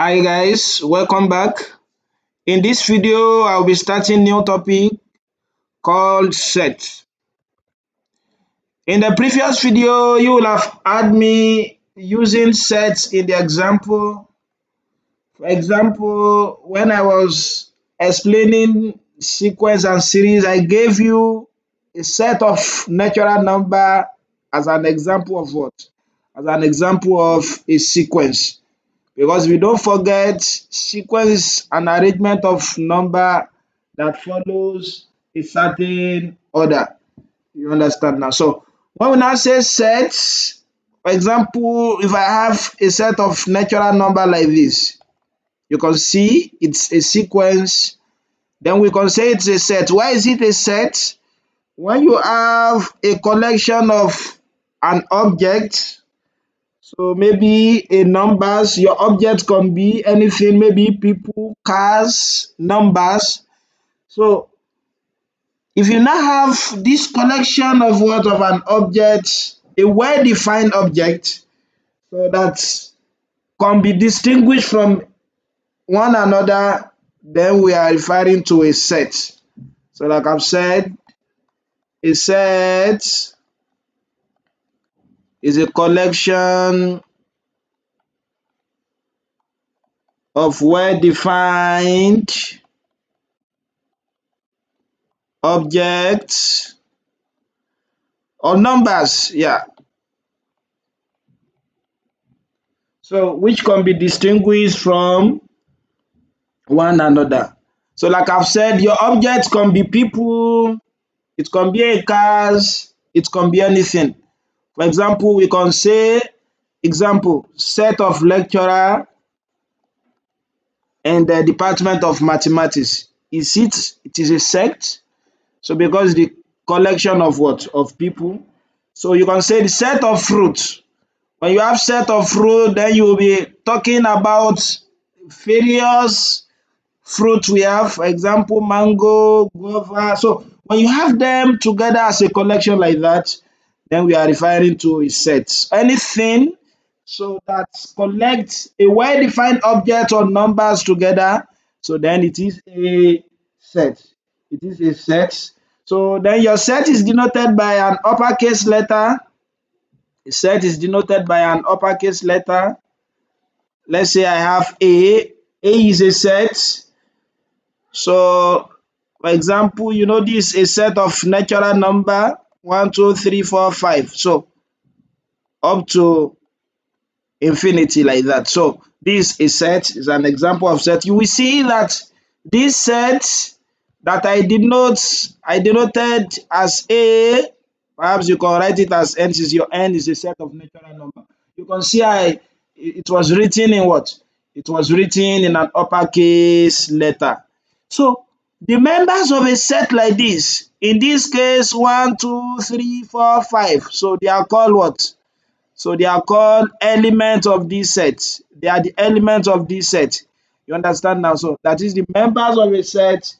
Hi guys, welcome back. In this video, I'll be starting new topic called set. In the previous video, you will have had me using sets in the example. For example, when I was explaining sequence and series, I gave you a set of natural number as an example of what? As an example of a sequence. Because we don't forget, sequence is an arrangement of number that follows a certain order. You understand now? So when we now say sets, for example, if I have a set of natural number like this, you can see it's a sequence. Then we can say it's a set. Why is it a set? When you have a collection of an object, so maybe a numbers, your object can be anything, maybe people, cars, numbers. So if you now have this collection of what of an object, a well-defined object, so that can be distinguished from one another, then we are referring to a set. So like I've said, a set is a collection of well-defined objects or numbers, yeah. So which can be distinguished from one another. So like I've said, your object can be people, it can be a cars, it can be anything. For example, we can say, example, set of lecturer in the Department of Mathematics. It is a set. So because the collection of what? Of people. So you can say the set of fruits. When you have set of fruit, then you will be talking about various fruit we have, for example, mango, guava. So when you have them together as a collection like that, then we are referring to a set. Anything so that collects a well-defined object or numbers together, so then it is a set. It is a set. So then your set is denoted by an uppercase letter. A set is denoted by an uppercase letter. Let's say I have A. A is a set. So, for example, you know this is a set of natural number 1, 2, 3, 4, 5. So up to infinity like that. So this is set is an example of set. You will see that this set that I denoted as A, perhaps you can write it as N, since your N is a set of natural number. You can see it was written in what? It was written in an uppercase letter. So the members of a set like this, in this case, 1, 2, 3, 4, 5. So they are called what? So they are called elements of this set. They are the elements of this set. You understand now? So that is the members of a set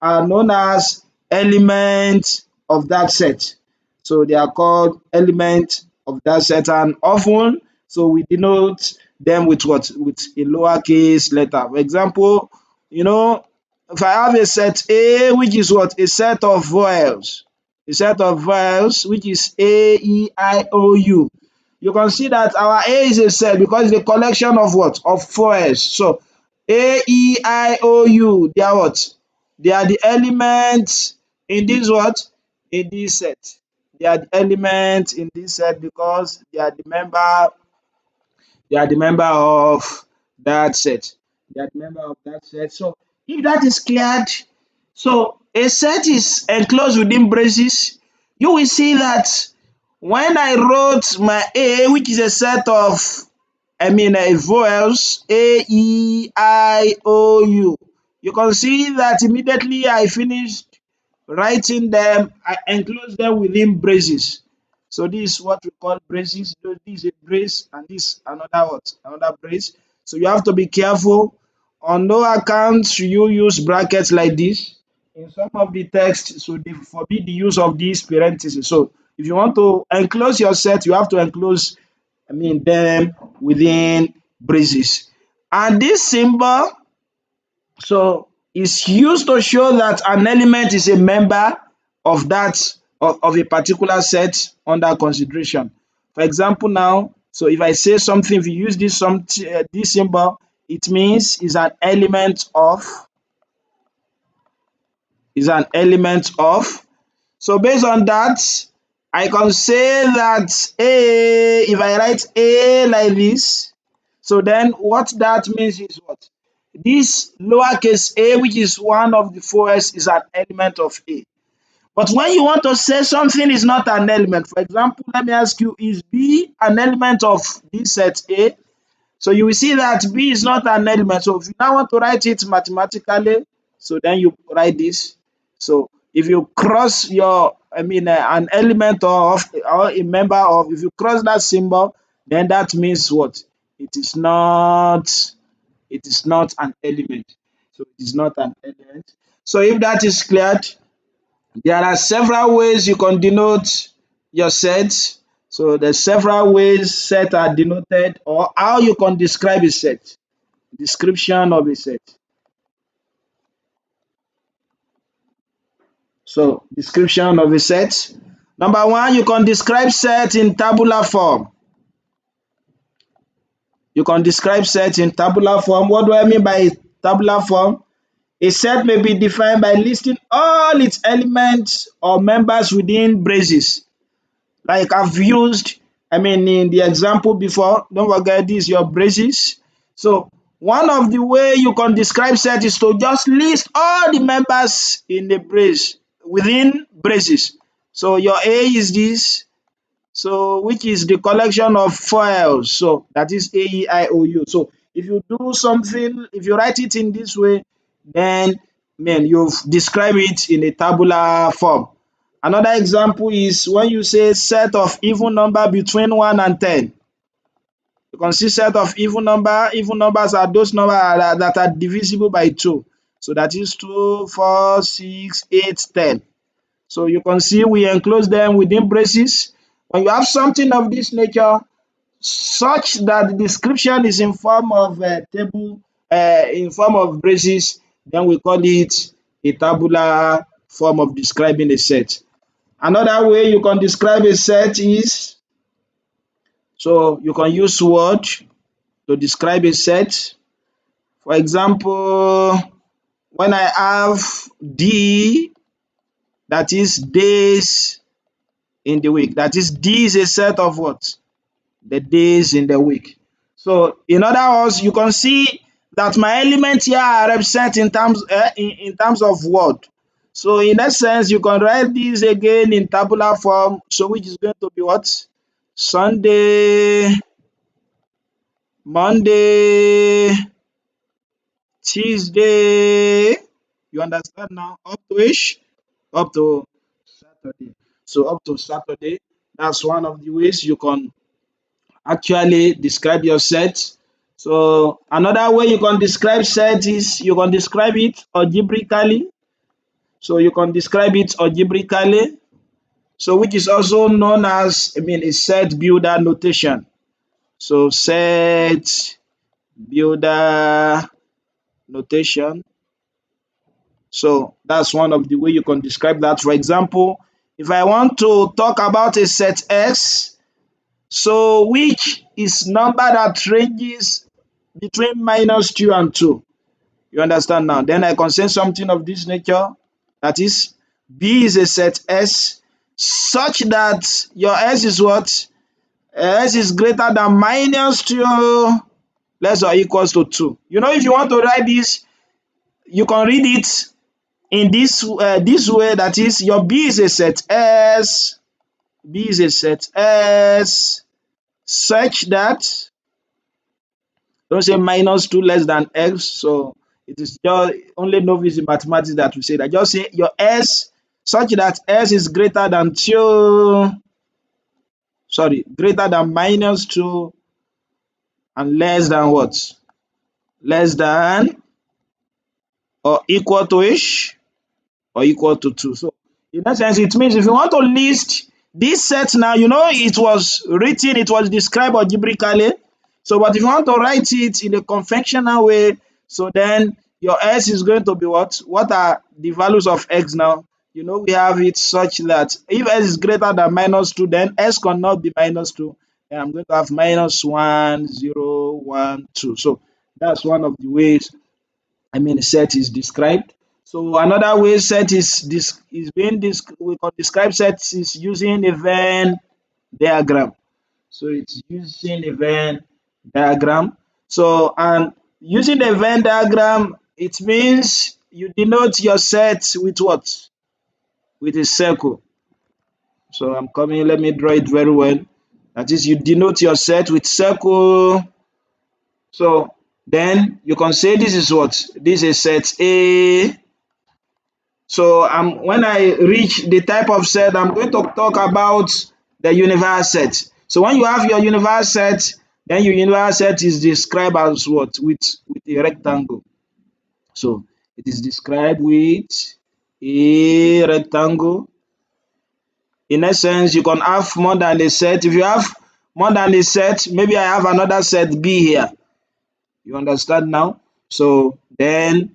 are known as elements of that set. So they are called elements of that set, and often so we denote them with what? With a lowercase letter. For example, you know, if I have a set A, which is what? A set of vowels. A set of vowels, which is A, E, I, O, U. You can see that our A is a set because it's a collection of what? Of vowels. So A, E, I, O, U, they are what? They are the elements in this what? In this set. They are the elements in this set because they are the member of that set. They are the member of that set. So if that is cleared, so a set is enclosed within braces. You will see that when I wrote my A, which is a set of, vowels, A, E, I, O, U, you can see that immediately I finished writing them, I enclose them within braces. So this is what we call braces. So this is a brace and this another what? Another brace. So you have to be careful. On no account should you use brackets like this. In some of the text, so they forbid the use of these parentheses. So if you want to enclose your set, you have to enclose them within braces. And this symbol so is used to show that an element is a member of of a particular set under consideration. For example, now, so if I say something, if you use this symbol, it means is an element of. So based on that, I can say that A, if I write A like this, so then what that means is what? This lowercase a, which is one of the 4s, is an element of A. But when you want to say something is not an element, for example, let me ask you, is B an element of this set A? So you will see that B is not an element. So if you now want to write it mathematically, so then you write this. So if you cross an element of or a member of, if you cross that symbol, then that means what? It is not it is not an element. So it is not an element. So if that is cleared, there are several ways you can denote your sets. So there's several ways set are denoted or how you can describe a set. Description of a set. So description of a set. Number one, you can describe set in tabular form. You can describe set in tabular form. What do I mean by tabular form? A set may be defined by listing all its elements or members within braces. Like I've used, in the example before, don't forget this, your braces. So one of the way you can describe set is to just list all the members in the brace within braces. So your A is this, so which is the collection of files. So that is AEIOU. So if you do something, if you write it in this way, then you've described it in a tabular form. Another example is when you say set of even number between 1 and 10. You can see set of even number. Even numbers are those numbers that are divisible by 2. So that is 2, 4, 6, 8, 10. So you can see we enclose them within braces. When you have something of this nature, such that the description is in form of table, in form of braces, then we call it a tabular form of describing a set. Another way you can describe a set is, so you can use word to describe a set. For example, when I have D, that is days in the week. That is D is a set of what? The days in the week. So in other words, you can see that my element here are represented in terms of word. So in essence, you can write this again in tabular form. So which is going to be what? Sunday, Monday, Tuesday. You understand now? Up to which? Up to Saturday. So up to Saturday. That's one of the ways you can actually describe your set. So another way you can describe set is you can describe it algebraically. So you can describe it algebraically. So which is also known as a set builder notation. So set builder notation. So that's one of the way you can describe that. For example, if I want to talk about a set S, so which is number that ranges between -2 and 2. You understand now? Then I can say something of this nature. That is, B is a set S such that your S is what? S is greater than -2 less or equals to 2. You know, if you want to write this, you can read it in this way. That is, your B is a set S. B is a set S such that, don't say -2 less than X. So it is just only novice in mathematics that will say that. Just say your S such that S is greater than 2, greater than -2 and less than what? Less than or equal to ish or equal to 2. So in that sense, it means if you want to list this set now, it was written, it was described algebraically. So, but if you want to write it in a conventional way, so then your S is going to be what? What are the values of X now? You know, we have it such that if S is greater than -2, then S cannot be -2. Then I'm going to have -1, 0, 1, 2. So that's one of the ways, set is described. So another way set is being we can describe sets is using a Venn diagram. So it's using a Venn diagram. So, and using a Venn diagram, it means you denote your set with what? With a circle. So I'm coming, let me draw it very well. That is, you denote your set with circle. So then you can say this is what? This is set A. So when I reach the type of set, I'm going to talk about the universe set. So when you have your universe set, then your universe set is described as what? With a rectangle. So it is described with a rectangle. In essence, you can have more than a set. If you have more than a set, maybe I have another set B here. You understand now? So then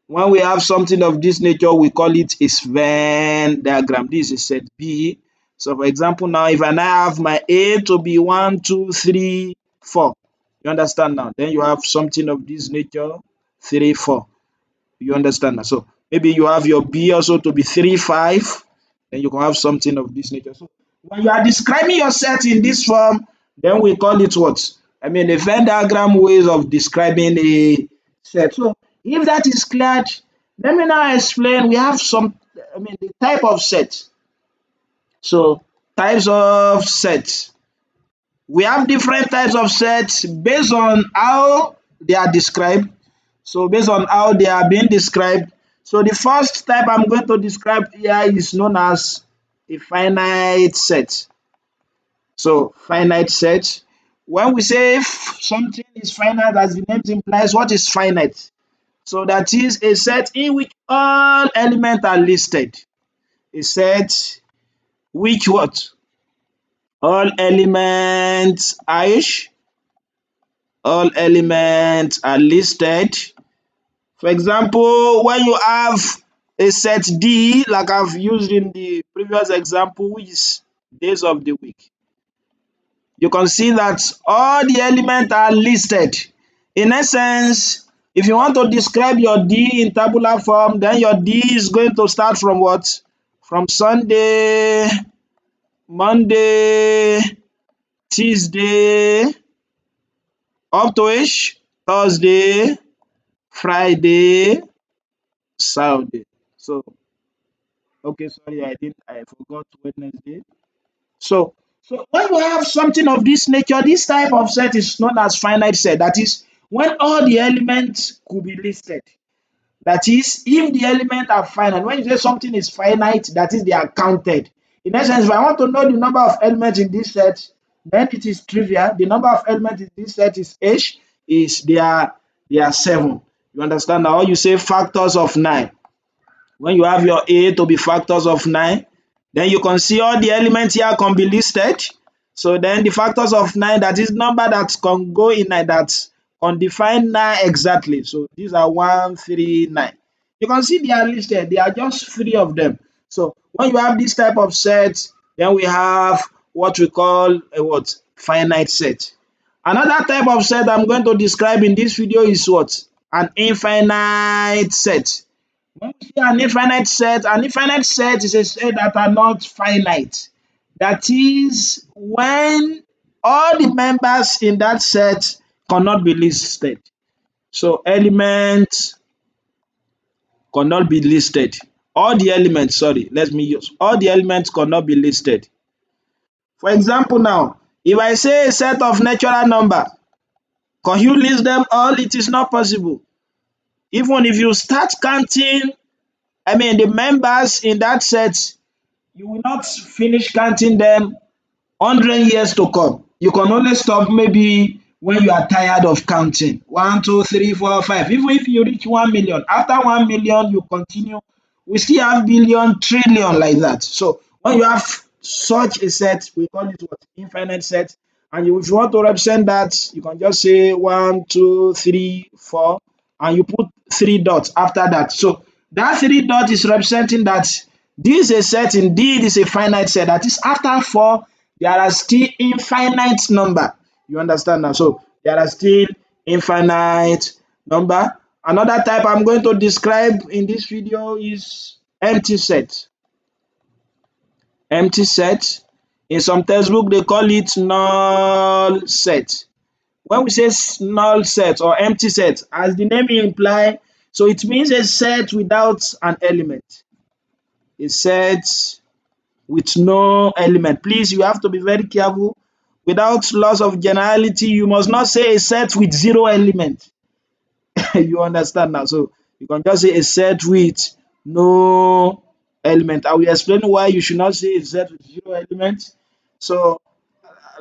when we have something of this nature, we call it a Venn diagram. This is set B. So for example, now if I now have my A to be 1, 2, 3, 4. You understand now? Then you have something of this nature, 3, 4. You understand now? So maybe you have your B also to be 3, 5. Then you can have something of this nature. So when you are describing your set in this form, then we call it what? A Venn diagram ways of describing a set. So if that is clear, let me now explain. We have the type of set. So types of sets. We have different types of sets based on how they are described. So based on how they are being described. So the first type I'm going to describe here is known as a finite set. So finite set. When we say something is finite, as the name implies, what is finite? So that is a set in which all elements are listed. A set which what? All elements are listed. For example, when you have a set D, like I've used in the previous example, which is days of the week, you can see that all the elements are listed. In essence, if you want to describe your D in tabular form, then your D is going to start from what? From Sunday, Monday, Tuesday, up to which? Thursday, Friday, Saturday. So, okay, sorry, I forgot Wednesday. So when you have something of this nature, this type of set is known as finite set. That is when all the elements could be listed. That is, if the elements are finite, when you say something is finite, that is they are counted. In essence, if I want to know the number of elements in this set, then it is trivial. The number of elements in this set is H, they are 7. You understand now? You say factors of 9. When you have your A to be factors of 9, then you can see all the elements here can be listed. So then the factors of 9, that is number that can go in like that, can define 9 exactly. So these are 1, 3, 9. You can see they are listed. They are just 3 of them. So when you have this type of set, then we have what we call a what? Finite set. Another type of set I'm going to describe in this video is what? An infinite set. When we say an infinite set is a set that are not finite. That is when all the members in that set cannot be listed. So elements cannot be listed. All the elements, sorry, let me use all the elements cannot be listed. For example now, if I say a set of natural number, can you list them all? It is not possible. Even if you start counting, the members in that set, you will not finish counting them 100 years to come. You can only stop maybe when you are tired of counting. 1, 2, 3, 4, 5. Even if you reach 1 million, after 1 million, you continue. We still have billion, trillion like that. So when you have such a set, we call it what? Infinite set. And if you want to represent that, you can just say 1, 2, 3, 4, and you put 3 dots after that. So that 3 dot is representing that this is a set, indeed is a finite set. That is, after 4, there are still infinite number. You understand now? So there are still infinite number. Another type I'm going to describe in this video is empty set. Empty set. In some textbook, they call it null set. When we say null set or empty set, as the name implies, so it means a set without an element. A set with no element. Please, you have to be very careful. Without loss of generality, you must not say a set with 0 element. You understand now? So you can just say a set with no element. I will explain why you should not say a set with 0 element. So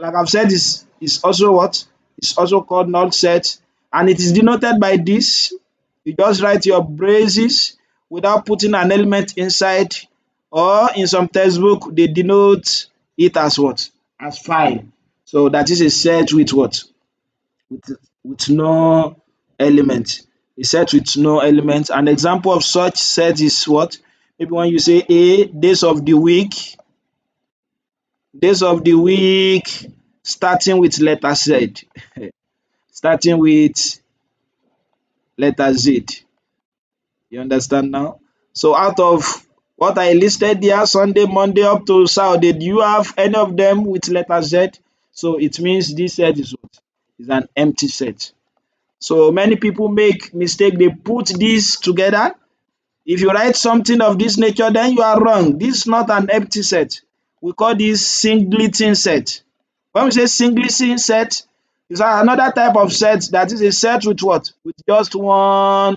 like I've said, is also what? It's also called null set, and it is denoted by this. You just write your braces without putting an element inside, or in some textbook they denote it as what? As file. So that is a set with what? With no element. A set with no element. An example of such set is what? Maybe when you say A, days of the week, starting with letter Z. Starting with letter Z. You understand now? So out of what I listed here, Sunday, Monday up to Saturday, do you have any of them with letter Z? So it means this set is what? Is an empty set. So many people make mistake, they put this together. If you write something of this nature, then you are wrong. This is not an empty set. We call this singleton set. When we say singleton set, it's another type of set that is a set with what? With just one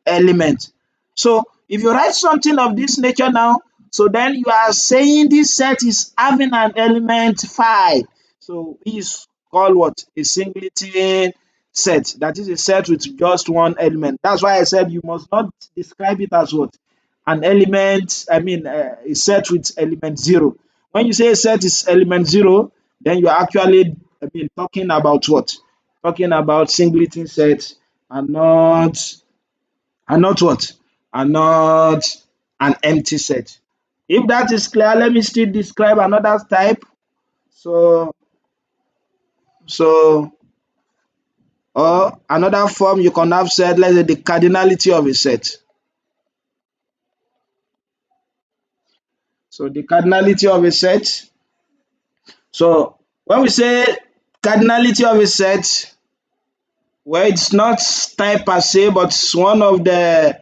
element. So if you write something of this nature now, so then you are saying this set is having an element 5. So it is called what? A singleton set. That is a set with just one element. That's why I said you must not describe it as what? An element, a set with element 0. When you say a set is element 0, then you are actually talking about what? Talking about singleton set, and not what? And not an empty set. If that is clear, let me still describe another type. So so or another form you can have said, let's say the cardinality of a set. So the cardinality of a set. So when we say cardinality of a set, well, it's not type per se, but it's one of the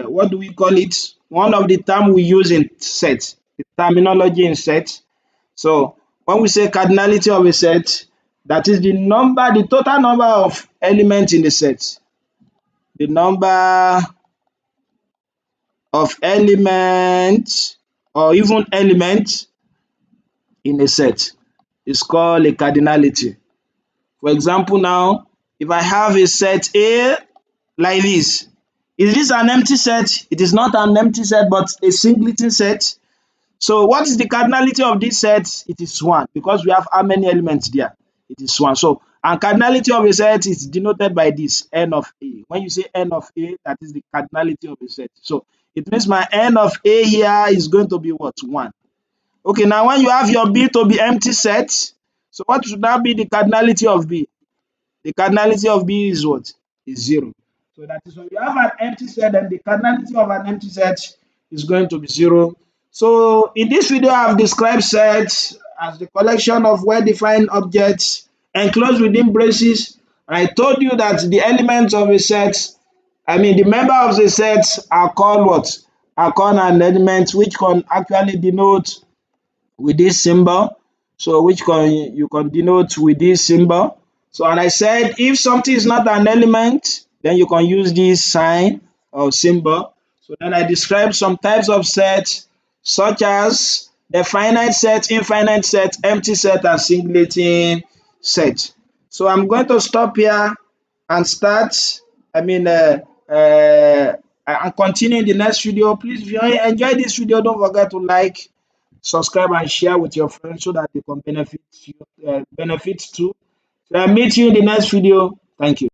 what do we call it? One of the term we use in set, the terminology in set. So when we say cardinality of a set, that is the total number of elements in the set. The number of elements or even elements in a set is called a cardinality. For example, now, if I have a set A like this, is this an empty set? It is not an empty set, but a singleton set. So what is the cardinality of this set? It is 1, because we have how many elements there? It is 1. So, and cardinality of a set is denoted by this n of A. When you say n of A, that is the cardinality of a set. So it means my n of A here is going to be what? 1. Okay, now when you have your B to be empty set, so what should that be the cardinality of B? The cardinality of B is what? Is 0. So that is when you have an empty set, then the cardinality of an empty set is going to be 0. So in this video, I have described sets as the collection of well-defined objects enclosed within braces. I told you that the elements of a set, the member of the set are called what? Are called an element, which can actually denote with this symbol. So you can denote with this symbol. So and I said if something is not an element, then you can use this sign or symbol. So then I described some types of sets, such as the finite set, infinite set, empty set, and singleton set. So I'm going to stop here and start. And continue in the next video. Please, if you enjoy this video, don't forget to like, subscribe and share with your friends so that they can benefit too. So I meet you in the next video. Thank you.